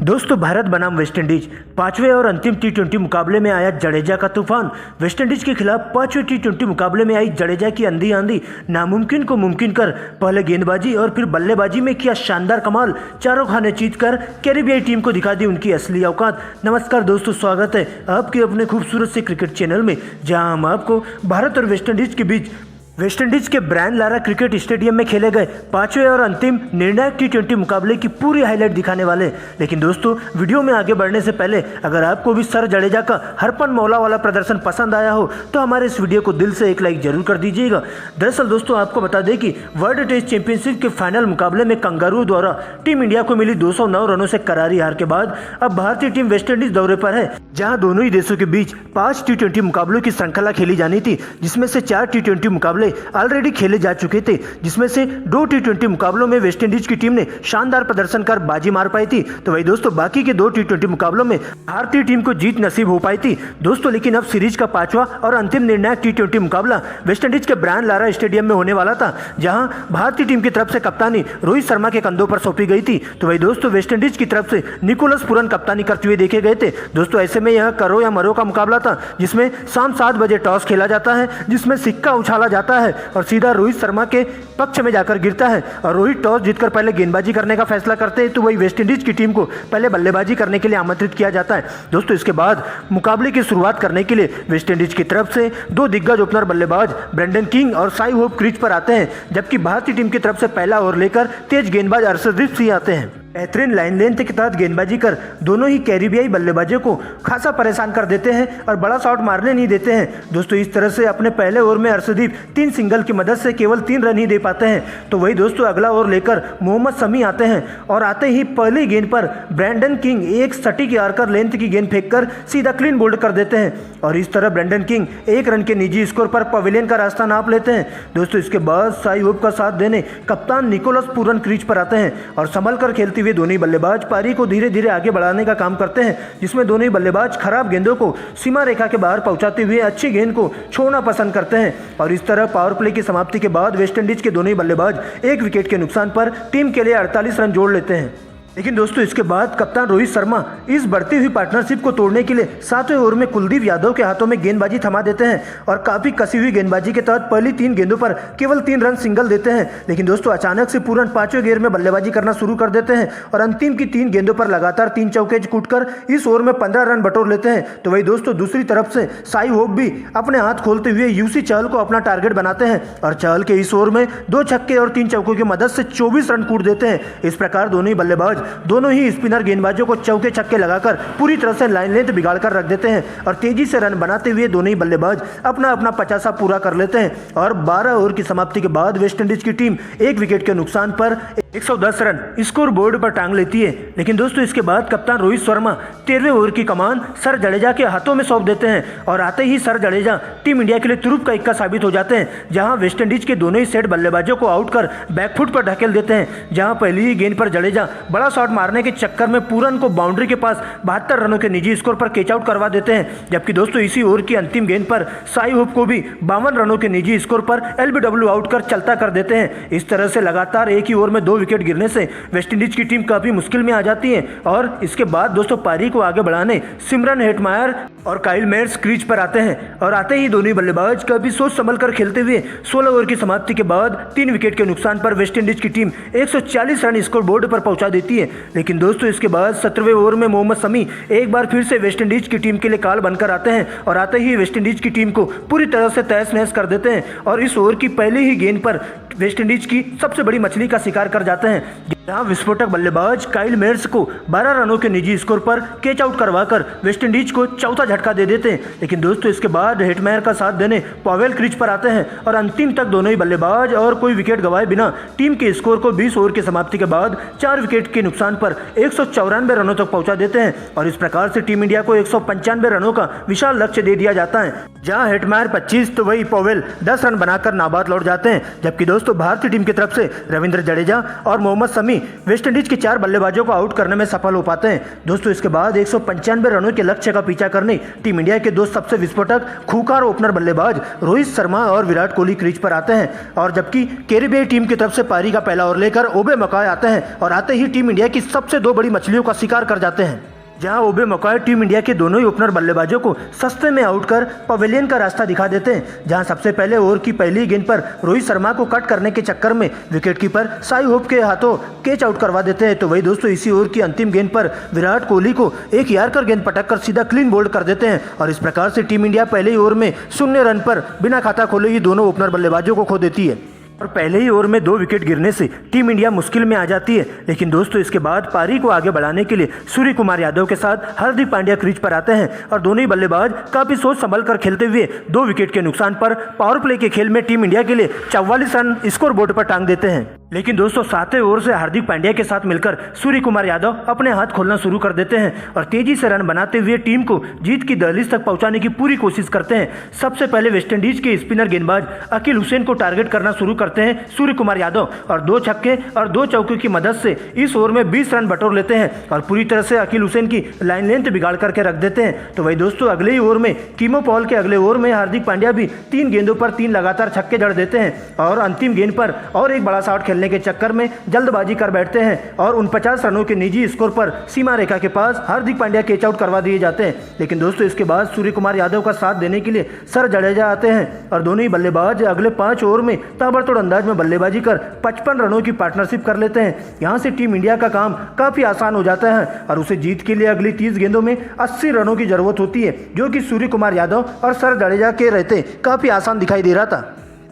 दोस्तों भारत बनाम वेस्टइंडीज पांचवें और अंतिम टी20 मुकाबले में आया जडेजा का तूफान। वेस्टइंडीज के खिलाफ पांचवें टी20 मुकाबले में आई जडेजा की अंधी आंधी नामुमकिन को मुमकिन कर पहले गेंदबाजी और फिर बल्लेबाजी में किया शानदार कमाल। चारों खाने जीत कर कैरिबियाई टीम को दिखा दी उनकी असली औकात। नमस्कार दोस्तों, स्वागत है आपके अपने खूबसूरत से क्रिकेट चैनल में, जहां हम आपको भारत और वेस्टइंडीज के बीच वेस्टइंडीज के ब्रायन लारा क्रिकेट स्टेडियम में खेले गए पांचवें और अंतिम निर्णायक टी20 मुकाबले की पूरी हाईलाइट दिखाने वाले। लेकिन दोस्तों वीडियो में आगे बढ़ने से पहले अगर आपको भी सर जडेजा का हरपन मौला वाला प्रदर्शन पसंद आया हो तो हमारे इस वीडियो को दिल से एक लाइक जरूर कर दीजिएगा। दरअसल दोस्तों आपको बता दें कि वर्ल्ड टेस्ट चैंपियनशिप के फाइनल मुकाबले में कंगारू द्वारा टीम इंडिया को मिली 209 रनों से करारी हार के बाद अब भारतीय टीम वेस्टइंडीज दौरे पर है, जहां दोनों ही देशों के बीच 5 टी20 मुकाबलों की श्रृंखला खेली जानी थी, जिसमें से 4 टी20 मुकाबले ऑलरेडी खेले जा चुके थे, जिसमें से 2 टी20 मुकाबलों में वेस्टइंडीज की टीम ने शानदार प्रदर्शन कर बाजी मार पाई थी। तो वही दोस्तों बाकी के 2 टी20 मुकाबलों में भारतीय टीम को जीत नसीब हो पाई थी दोस्तों। लेकिन अब सीरीज का 5वां और अंतिम निर्णायक टी20 मुकाबला वेस्टइंडीज के ब्रायन लारा स्टेडियम में होने वाला था, जहां भारतीय टीम की तरफ से कप्तानी रोहित शर्मा के कंधों पर सौंपी गई थी। तो वही दोस्तों वेस्टइंडीज की तरफ से निकोलस पूरन कप्तानी करते हुए देखे गए थे दोस्तों। ऐसे में यह करो या मरो का मुकाबला था, जिसमें शाम 7 बजे टॉस खेला जाता है, जिसमें सिक्का उछाला जाता है और सीधा रोहित शर्मा के पक्ष में जाकर गिरता है और रोहित टॉस जीतकर पहले गेंदबाजी करने का फैसला करते हैं। तो वही वेस्टइंडीज की टीम को पहले बल्लेबाजी करने के लिए आमंत्रित किया जाता है दोस्तों। इसके बाद मुकाबले की शुरुआत करने के लिए वेस्टइंडीज की तरफ से 2 दिग्गज ओपनर बल्लेबाज ब्रेंडन किंग और साई होप क्रीज पर आते हैं, जबकि भारतीय टीम की तरफ से पहला ओवर लेकर तेज गेंदबाज अर्शदीप सिंह आते हैं। बेहतरीन लाइन लेंथ के तहत गेंदबाजी कर दोनों ही कैरिबियाई बल्लेबाजों को खासा परेशान कर देते हैं और बड़ा शॉट मारने नहीं देते हैं दोस्तों। इस तरह से अपने पहले ओवर में अर्शदीप 3 सिंगल की मदद से केवल 3 रन ही दे पाते हैं। तो वही दोस्तों अगला ओवर लेकर मोहम्मद शमी आते हैं और आते ही पहली गेंद पर ब्रेंडन किंग एक सटीक यार्कर लेंथ की गेंद फेंककर सीधा क्लीन बोल्ड कर देते हैं और इस तरह ब्रेंडन किंग 1 रन के निजी स्कोर पर पवेलियन का रास्ता नाप लेते हैं दोस्तों। इसके बाद साई होप का साथ देने कप्तान निकोलस पूरन क्रीज पर आते हैं और संभल कर खेलते हुए दोनों ही बल्लेबाज पारी को धीरे धीरे आगे बढ़ाने का काम करते हैं, जिसमें दोनों ही बल्लेबाज खराब गेंदों को सीमा रेखा के बाहर पहुंचाते हुए अच्छी गेंद को छोड़ना पसंद करते हैं। और इस तरह पावर प्ले की समाप्ति के बाद वेस्टइंडीज के दोनों ही बल्लेबाज 1 विकेट के नुकसान पर टीम के लिए 48 रन जोड़ लेते हैं। लेकिन दोस्तों इसके बाद कप्तान रोहित शर्मा इस बढ़ती हुई पार्टनरशिप को तोड़ने के लिए 7वें ओवर में कुलदीप यादव के हाथों में गेंदबाजी थमा देते हैं और काफी कसी हुई गेंदबाजी के तहत पहली 3 गेंदों पर केवल 3 रन सिंगल देते हैं। लेकिन दोस्तों अचानक से पूरन 5वें गेयर में बल्लेबाजी करना शुरू कर देते हैं और अंतिम की 3 गेंदों पर लगातार 3 चौके कूटकर इस ओवर में 15 रन बटोर लेते हैं। तो वही दोस्तों दूसरी तरफ से साई होप भी अपने हाथ खोलते हुए यूसी चहल को अपना टारगेट बनाते हैं और चहल के इस ओवर में 2 छक्के और 3 चौकों की मदद से 24 रन कूट देते हैं। इस प्रकार दोनों ही बल्लेबाज दोनों ही स्पिनर गेंदबाजों को चौके छक्के लगाकर पूरी तरह से लाइन लेंथ बिगाड़ कर रख देते हैं और तेजी से रन बनाते हुए दोनों ही बल्लेबाज अपना अपना 50 पूरा कर लेते हैं और 12 ओवर की समाप्ति के बाद वेस्टइंडीज की टीम 1 विकेट के नुकसान पर 110 रन स्कोर बोर्ड पर टांग लेती है। लेकिन दोस्तों इसके बाद कप्तान रोहित शर्मा 13वें ओवर की कमान सर जडेजा के हाथों में सौंप देते हैं और आते ही सर जडेजा टीम इंडिया के लिए तुरुप का इक्का साबित हो जाते हैं, जहां वेस्टइंडीज के दोनों ही सेट बल्लेबाजों को आउट कर बैकफुट पर ढकेल देते हैं। जहां पहली ही गेंद पर जडेजा बड़ा शॉट मारने के चक्कर में पूरन को बाउंड्री के पास 72 रनों के निजी स्कोर पर कैच आउट करवा देते हैं, जबकि दोस्तों इसी ओवर की अंतिम गेंद पर साई होप को भी 52 रनों के निजी स्कोर पर एलबीडब्ल्यू आउट कर चलता कर देते हैं। इस तरह से लगातार एक ही ओवर में 2 विकेट गिरने से वेस्टइंडीज की टीम काफी मुश्किल में आ जाती है और इसके बाद दोस्तों पारी को आगे बढ़ाने सिमरन हेटमायर और काइल मेयर्स क्रीज पर आते हैं और आते ही दोनों बल्लेबाज काफी सोच संभल कर खेलते हुए 16 ओवर की समाप्ति के बाद 3 विकेट के नुकसान पर वेस्टइंडीज की टीम 140 रन स्कोर बोर्ड पर पहुंचा देती है। लेकिन दोस्तों इसके बाद 17वें ओवर में मोहम्मद शमी एक बार फिर से वेस्टइंडीज की टीम के लिए काल बनकर आते हैं और आते ही वेस्टइंडीज की टीम को पूरी तरह से तहस नहस कर देते हैं और इस ओवर की पहली ही गेंद पर वेस्टइंडीज की सबसे बड़ी मछली का शिकार कर जाते हैं, जहां विस्फोटक बल्लेबाज काइल मेयर्स को 12 रनों के निजी स्कोर पर कैच आउट करवाकर वेस्टइंडीज को चौथा झटका दे देते हैं। लेकिन दोस्तों इसके बाद हेटमायर का साथ देने पवेल क्रीज पर आते हैं और अंतिम तक दोनों ही बल्लेबाज और कोई विकेट गंवाए बिना टीम के स्कोर को 20 ओवर की समाप्ति के बाद 4 विकेट के नुकसान पर 194 रनों तक पहुंचा देते हैं और इस प्रकार से टीम इंडिया को 195 रनों का विशाल लक्ष्य दे दिया जाता है, जहां हेटमायर 25 तो वही पवेल 10 रन बनाकर नाबाद लौट जाते हैं। जबकि दोस्तों भारतीय टीम की तरफ से रविंद्र जडेजा और मोहम्मद शमी वेस्टइंडीज के 4 बल्लेबाजों को आउट करने में सफल हो पाते हैं। दोस्तों इसके बाद 195 रनों के लक्ष्य का पीछा करने टीम इंडिया के 2 सबसे विस्फोटक खूंखार ओपनर बल्लेबाज रोहित शर्मा और विराट कोहली क्रीज पर आते हैं, और जबकि कैरिबियाई टीम की तरफ से पारी का पहला ओवर लेकर ओबे मकॉय आते हैं और आते ही टीम इंडिया की सबसे 2 बड़ी मछलियों का शिकार कर जाते हैं, जहां ओबे मकॉय टीम इंडिया के दोनों ही ओपनर बल्लेबाजों को सस्ते में आउट कर पवेलियन का रास्ता दिखा देते हैं। जहां सबसे पहले ओवर की पहली गेंद पर रोहित शर्मा को कट करने के चक्कर में विकेटकीपर साई होप के हाथों कैच आउट करवा देते हैं। तो वही दोस्तों इसी ओवर की अंतिम गेंद पर विराट कोहली को एक यॉर्कर गेंद पटक कर सीधा क्लीन बोल्ड कर देते हैं, और इस प्रकार से टीम इंडिया पहले ही ओवर में 0 रन पर बिना खाता खोले ही दोनों ओपनर बल्लेबाजों को खो देती है, और पहले ही ओवर में 2 विकेट गिरने से टीम इंडिया मुश्किल में आ जाती है। लेकिन दोस्तों इसके बाद पारी को आगे बढ़ाने के लिए सूर्य कुमार यादव के साथ हार्दिक पांड्या क्रीज पर आते हैं, और दोनों ही बल्लेबाज काफी सोच संभल कर खेलते हुए 2 विकेट के नुकसान पर पावर प्ले के खेल में टीम इंडिया के लिए 44 रन स्कोर बोर्ड पर टांग देते हैं। लेकिन दोस्तों 7वें ओवर से हार्दिक पांड्या के साथ मिलकर सूर्य कुमार यादव अपने हाथ खोलना शुरू कर देते हैं और तेजी से रन बनाते हुए टीम को जीत की दहलीज तक पहुंचाने की पूरी कोशिश करते हैं। सबसे पहले वेस्टइंडीज के स्पिनर गेंदबाज अकील हुसैन को टारगेट करना शुरू करते हैं सूर्य कुमार यादव, और 2 छक्के और 2 चौके की मदद से इस ओवर में 20 रन बटोर लेते हैं और पूरी तरह से अकील हुसैन की लाइन लेंथ बिगाड़ करके रख देते हैं। तो वही दोस्तों अगले ही ओवर में कीमो पॉल के अगले ओवर में हार्दिक पांड्या भी 3 गेंदों पर 3 लगातार छक्के जड़ देते हैं, और अंतिम गेंद पर और एक बड़ा शॉट खेलने के चक्कर में जल्दबाजी कर बैठते हैं और 49 रनों के निजी स्कोर पर सीमा रेखा के पास हार्दिक पांड्या कैच आउट करवा दिए जाते हैं। लेकिन दोस्तों इसके बाद सूर्य कुमार यादव का साथ देने के लिए सर जडेजा आते हैं, और दोनों ही बल्लेबाज अगले 5 ओवर में ताबड़तोड़ अंदाज में बल्लेबाजी कर 55 रनों की पार्टनरशिप कर लेते हैं। यहां से टीम इंडिया का काम काफी आसान हो जाता है और उसे जीत के लिए अगली 30 गेंदों में 80 रनों की जरूरत होती है, जो कि सूर्य कुमार यादव और सर जडेजा के रहते काफी आसान दिखाई दे रहा था,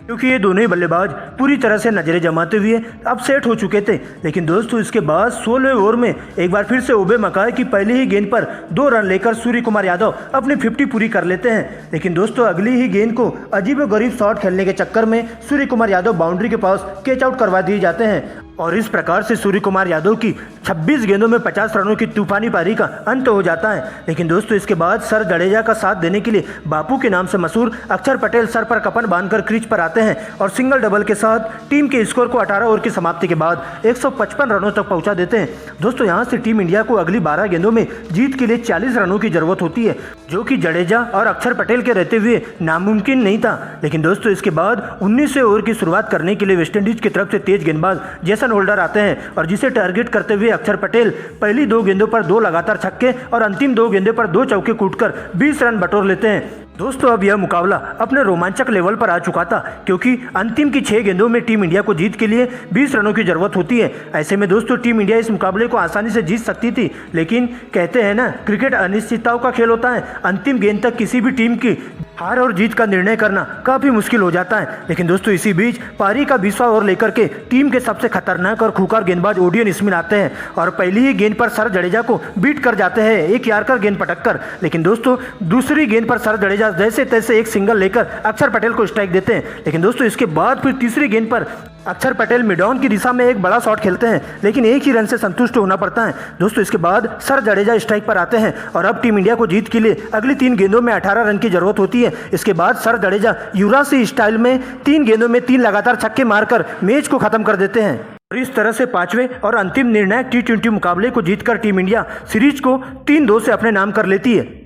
क्योंकि ये दोनों ही बल्लेबाज पूरी तरह से नजरें जमाते हुए अब सेट हो चुके थे। लेकिन दोस्तों इसके बाद 16वें ओवर में एक बार फिर से ओबे मकॉय की पहली ही गेंद पर 2 रन लेकर सूर्य कुमार यादव अपनी 50 पूरी कर लेते हैं। लेकिन दोस्तों अगली ही गेंद को अजीबोगरीब शॉट खेलने के चक्कर में सूर्य कुमार यादव बाउंड्री के पास कैच आउट करवा दिए जाते हैं, और इस प्रकार से सूर्य कुमार यादव की 26 गेंदों में 50 रनों की तूफानी पारी का अंत हो जाता है। लेकिन दोस्तों इसके बाद सर जडेजा का साथ देने के लिए बापू के नाम से मशहूर अक्षर पटेल सर पर कफन बांधकर क्रीज पर आते हैं और सिंगल डबल के साथ टीम के स्कोर को 18 ओवर की समाप्ति के बाद 155 रनों तक पहुंचा देते हैं। दोस्तों यहां से टीम इंडिया को अगली 12 गेंदों में जीत के लिए 40 रनों की जरूरत होती है, जो कि जडेजा और अक्षर पटेल के रहते हुए नामुमकिन नहीं था। लेकिन दोस्तों इसके बाद 19वें ओवर की शुरुआत करने के लिए वेस्टइंडीज की तरफ से तेज गेंदबाज जेसन होल्डर आते हैं, और जिसे टारगेट करते हुए अक्षर पटेल पहली 2 गेंदों पर 2 लगातार छक्के और अंतिम 2 गेंदों पर 2 चौके कूटकर 20 रन बटोर लेते हैं। दोस्तों अब यह मुकाबला अपने रोमांचक लेवल पर आ चुका था, क्योंकि अंतिम की 6 गेंदों में टीम इंडिया को जीत के लिए 20 रनों की जरूरत होती है। ऐसे में दोस्तों टीम इंडिया इस मुकाबले को आसानी से जीत सकती थी, लेकिन कहते हैं ना क्रिकेट अनिश्चितताओं का खेल होता है। अंतिम गेंद तक किसी भी टीम की हार और जीत का निर्णय करना काफी मुश्किल हो जाता है। लेकिन दोस्तों इसी बीच पारी का 20वां ओवर लेकर के टीम के सबसे खतरनाक और खूंखार गेंदबाज ओडियन स्मिथ आते हैं और पहली ही गेंद पर सर जडेजा को बीट कर जाते हैं एक यॉर्कर गेंद पटक कर। लेकिन दोस्तों दूसरी गेंद पर सर जडेजा जैसे तैसे एक सिंगल लेकर अक्षर पटेल को स्ट्राइक देते हैं। लेकिन दोस्तों इसके बाद फिर तीसरी गेंद पर अक्षर पटेल मिड ऑन की दिशा में एक बड़ा शॉट खेलते हैं, लेकिन एक ही रन से संतुष्ट होना पड़ता है। दोस्तों इसके बाद सर जडेजा स्ट्राइक पर आते हैं और अब टीम इंडिया को जीत के लिए अगली 3 गेंदों में 18 रन की जरूरत होती है। इसके बाद सर जडेजा युवराज सिंह स्टाइल में 3 गेंदों में 3 लगातार छक्के मारकर मैच को खत्म कर देते हैं, और इस तरह से 5वें और अंतिम निर्णायक T20 मुकाबले को जीतकर टीम इंडिया सीरीज को 3-2 से अपने नाम कर लेती है।